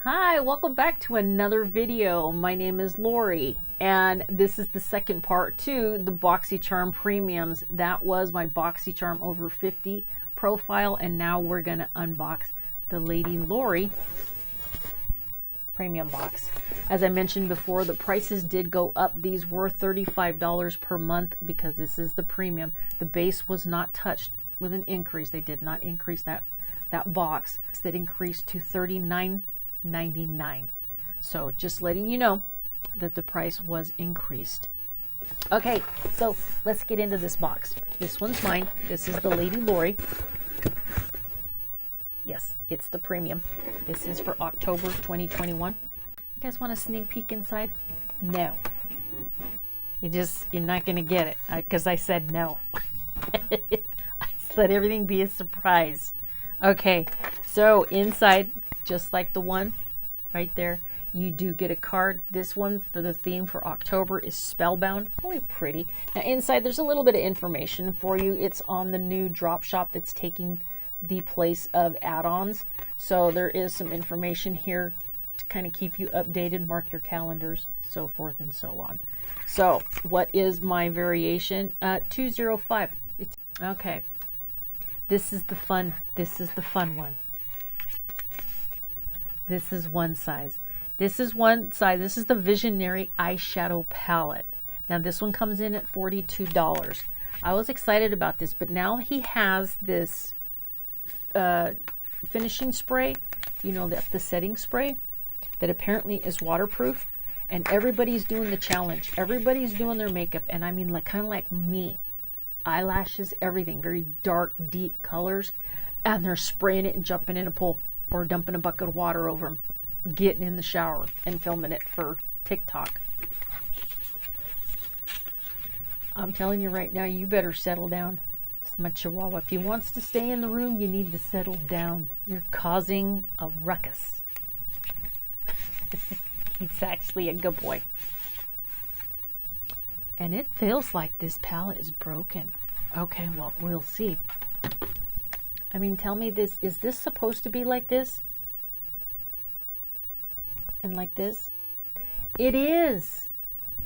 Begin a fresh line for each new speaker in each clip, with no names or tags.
Hi, welcome back to another video. My name is Lori, and this is the second part to the BOXYCHARM premiums. That was my BOXYCHARM over 50 profile, and now we're going to unbox the Lady Lori premium box. As I mentioned before, the prices did go up. These were $35 per month because this is the premium. The base was not touched with an increase. They did not increase that box. That increased to $39.99. So just letting you know that the price was increased. Okay, so let's get into this box. This one's mine. This is the Lady Lori. Yes, it's the premium. This is for October 2021. You guys want a sneak peek inside? No. You're not going to get it because I said no. I let everything be a surprise. Okay, so inside, just like the one right there, you do get a card. This one for the theme for October is Spellbound. Really pretty. Now inside there's a little bit of information for you. It's on the new drop shop that's taking the place of add-ons. So there is some information here to kind of keep you updated, mark your calendars, so forth and so on. So what is my variation? 205. It's okay. This is the fun one. This is one size. This is one size. This is the Visionary Eyeshadow Palette. Now this one comes in at $42. I was excited about this, but now he has this finishing spray, you know, the setting spray that apparently is waterproof, and everybody's doing the challenge. Everybody's doing their makeup, and I mean, like kind of like me. Eyelashes, everything, very dark, deep colors, and they're spraying it and jumping in a pool or dumping a bucket of water over them, getting in the shower and filming it for TikTok. I'm telling you right now, you better settle down. It's my Chihuahua. If he wants to stay in the room, you need to settle down. You're causing a ruckus. He's actually a good boy. And it feels like this palette is broken. Okay, well, we'll see. I mean, tell me this. Is this supposed to be like this? And like this? It is.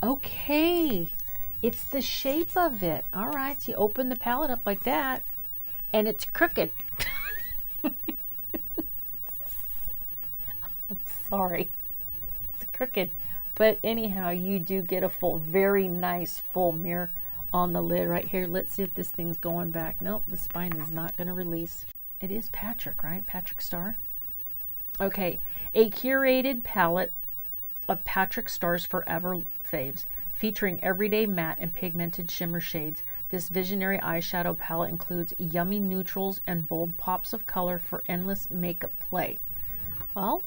Okay. It's the shape of it. All right, so you open the palette up like that, and it's crooked. I'm sorry. It's crooked. But anyhow, you do get a very nice full mirror on the lid right here. Let's see if this thing's going back. Nope, the spine is not going to release. It is Patrick, right? Patrick Star. Okay, a curated palette of Patrick Starr's Forever Faves, featuring everyday matte and pigmented shimmer shades. This visionary eyeshadow palette includes yummy neutrals and bold pops of color for endless makeup play. Well,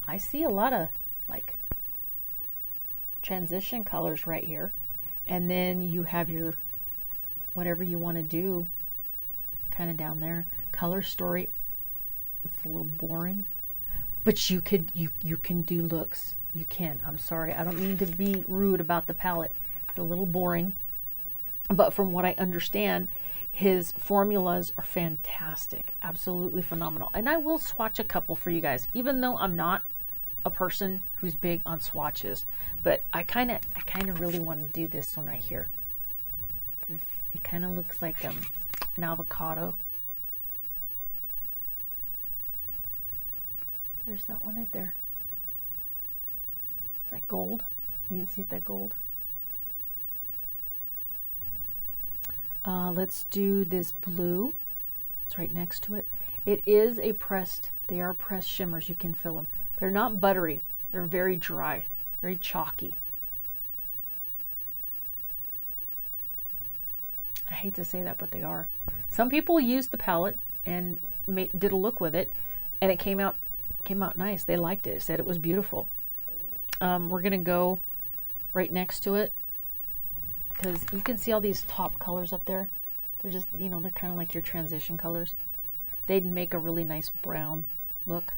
I see a lot of like transition colors right here, and then you have your whatever you want to do kind of down there. Color story, it's a little boring, but you can do looks. You can. I'm sorry, I don't mean to be rude about the palette. It's a little boring, but from what I understand, his formulas are fantastic, absolutely phenomenal. And I will swatch a couple for you guys, even though I'm not a person who's big on swatches, but I kind of really want to do this one right here. It kind of looks like an avocado. There's that one right there. It's like gold. You can see that gold. Let's do this blue. It's right next to it. It is a pressed. They are pressed shimmers. You can feel them. They're not buttery. They're very dry, very chalky. I hate to say that, but they are. Some people used the palette and did a look with it, and it came out nice. They liked it. Said it was beautiful. We're gonna go right next to it because you can see all these top colors up there. They're just, you know, they're kind of like your transition colors. They'd make a really nice brown look.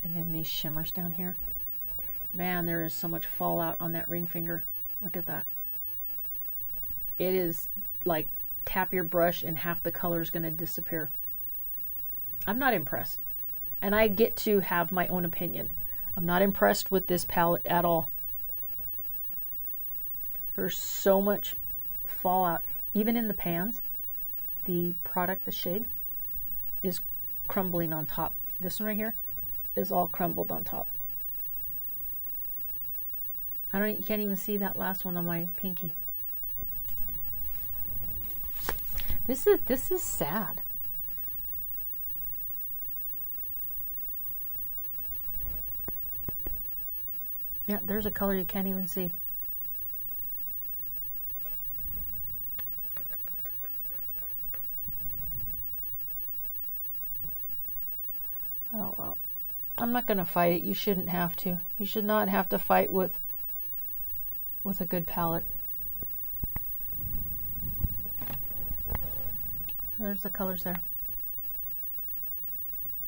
And then these shimmers down here. Man, there is so much fallout on that ring finger. Look at that. It is like tap your brush and half the color is going to disappear. I'm not impressed. and I get to have my own opinion. I'm not impressed with this palette at all. There's so much fallout. Even in the pans, the product, the shade, is crumbling on top. This one right here is all crumbled on top. You can't even see that last one on my pinky. This is sad. Yeah, there's a color you can't even see. Oh well. I'm not going to fight it. You shouldn't have to. You should not have to fight with a good palette. So there's the colors there.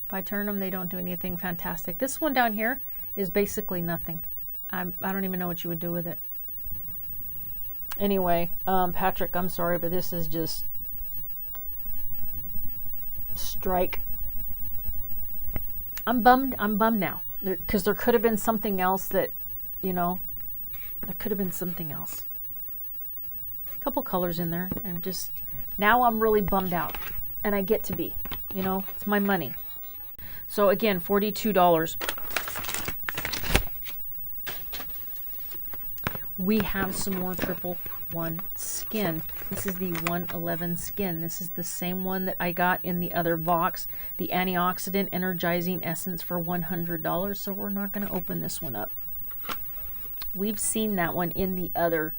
If I turn them, they don't do anything fantastic. This one down here is basically nothing. I don't even know what you would do with it. Anyway, Patrick, I'm sorry, but this is just strike. I'm bummed now, because there could have been something else that, you know, there could have been something else. A couple colors in there, and just, now I'm really bummed out, and I get to be, you know, it's my money. So again, $42. We have some more 111 skin. This is the 111 skin. This is the same one that I got in the other box, the Antioxidant Energizing Essence for $100. So we're not going to open this one up. We've seen that one in the other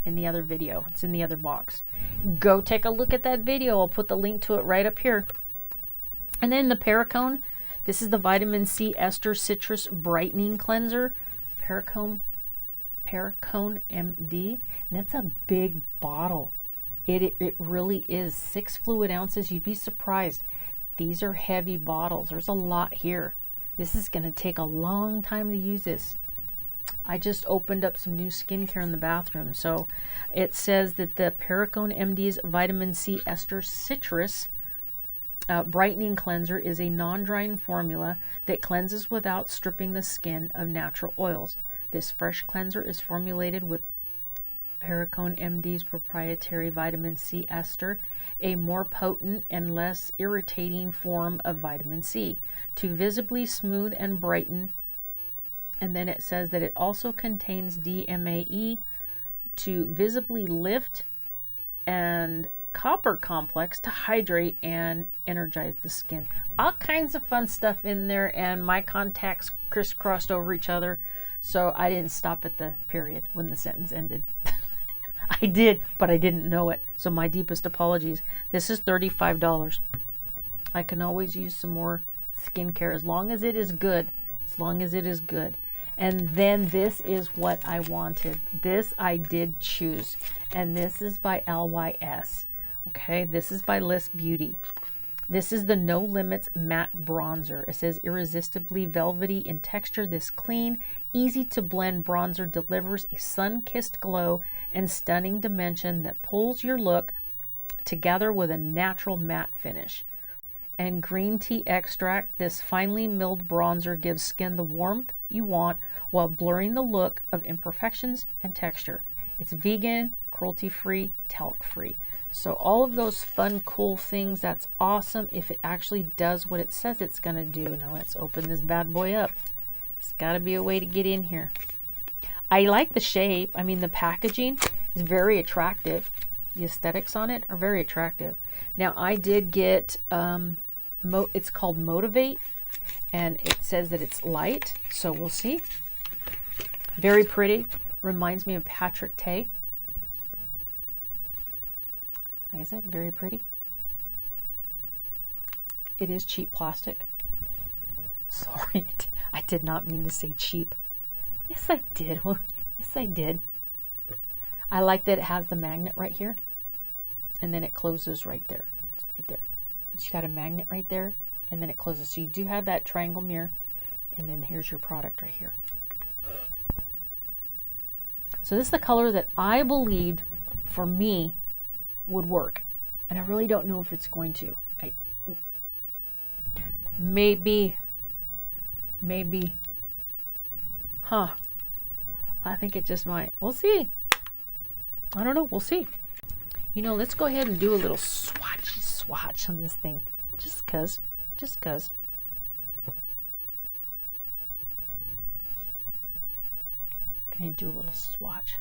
video. It's in the other box. Go take a look at that video. I'll put the link to it right up here. And then the Perricone. This is the Vitamin C Ester Citrus Brightening Cleanser. Perricone MD. And that's a big bottle. It really is 6 fluid ounces. You'd be surprised. These are heavy bottles. There's a lot here. This is going to take a long time to use this. I just opened up some new skincare in the bathroom. So it says that the Perricone MD's Vitamin C Ester Citrus Brightening Cleanser is a non-drying formula that cleanses without stripping the skin of natural oils. This fresh cleanser is formulated with Perricone MD's proprietary vitamin C ester, a more potent and less irritating form of vitamin C, to visibly smooth and brighten. And then it says that it also contains DMAE to visibly lift, and copper complex to hydrate and energize the skin. All kinds of fun stuff in there, and my contacts crisscrossed over each other. So I didn't stop at the period when the sentence ended. I did, but I didn't know it. So my deepest apologies. This is $35. I can always use some more skincare as long as it is good. As long as it is good. And then this is what I wanted. This I did choose. And this is by LYS. Okay, this is by Liss Beauty. This is the No Limits Matte Bronzer. It says irresistibly velvety in texture. This clean, easy to blend bronzer delivers a sun-kissed glow and stunning dimension that pulls your look together with a natural matte finish. And green tea extract, this finely milled bronzer gives skin the warmth you want while blurring the look of imperfections and texture. It's vegan, cruelty-free, talc-free. So all of those fun, cool things, that's awesome if it actually does what it says it's going to do. Now let's open this bad boy up. There's got to be a way to get in here. I like the shape. I mean, the packaging is very attractive. The aesthetics on it are very attractive. Now I did get, it's called Motivate, and it says that it's light. So we'll see. Very pretty. Reminds me of Patrick Tay. Like I said, very pretty. It is cheap plastic. Sorry, I did not mean to say cheap. Yes, I did. Yes, I did. I like that it has the magnet right here. And then it closes right there. It's right there. But you got a magnet right there. And then it closes. So you do have that triangle mirror. And then here's your product right here. So this is the color that I believed, for me, would work, and I really don't know if it's going to. Maybe maybe, huh, I think it just might. We'll see. I don't know. We'll see. You know, let's go ahead and do a little swatch on this thing. Just cause. Gonna do a little swatch.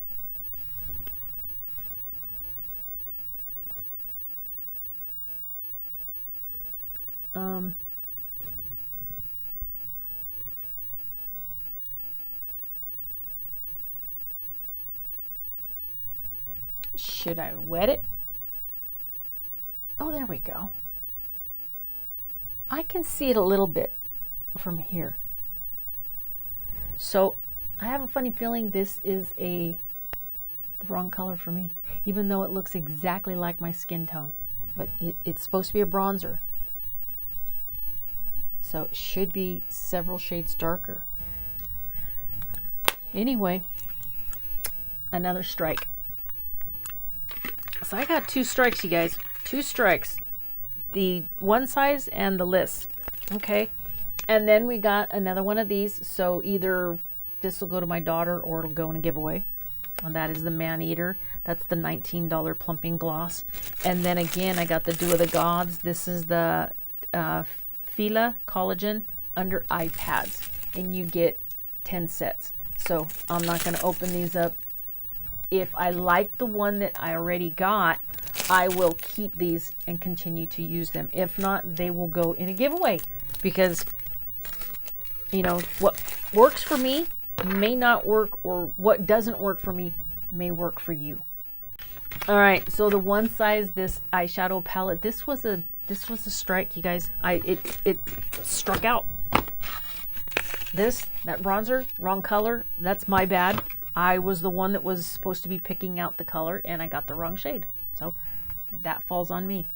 Should I wet it? Oh, there we go. I can see it a little bit from here. So I have a funny feeling this is the wrong color for me, even though it looks exactly like my skin tone. But it's supposed to be a bronzer. So it should be several shades darker. Anyway, another strike. So I got 2 strikes, you guys. 2 strikes. The one size and the LUXE. Okay. And then we got another one of these. So either this will go to my daughter or it'll go in a giveaway. And that is the ManEater. That's the $19 plumping gloss. And then again, I got the Dew of the Gods. This is the Filla Collagen under eye pads. And you get 10 sets. So I'm not going to open these up. If I like the one that I already got, I will keep these and continue to use them. If not, they will go in a giveaway, because, you know, what works for me may not work, or what doesn't work for me may work for you. All right, so the one size, this eyeshadow palette, this was a strike, you guys. It struck out. That bronzer, wrong color. That's my bad. I was the one that was supposed to be picking out the color, and I got the wrong shade. So that falls on me.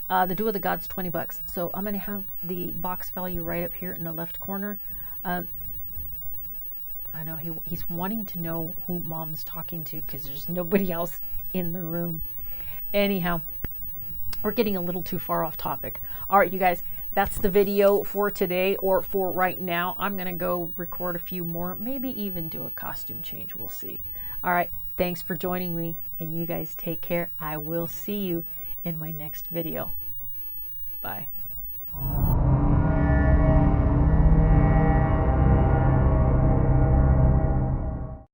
The Dew of the Gods, 20 bucks. So I'm going to have the box value right up here in the left corner. I know he's wanting to know who Mom's talking to, because there's nobody else in the room. Anyhow, we're getting a little too far off topic. All right, you guys, that's the video for today, or for right now. I'm going to go record a few more, maybe even do a costume change. We'll see. All right, thanks for joining me, and you guys take care. I will see you in my next video. Bye.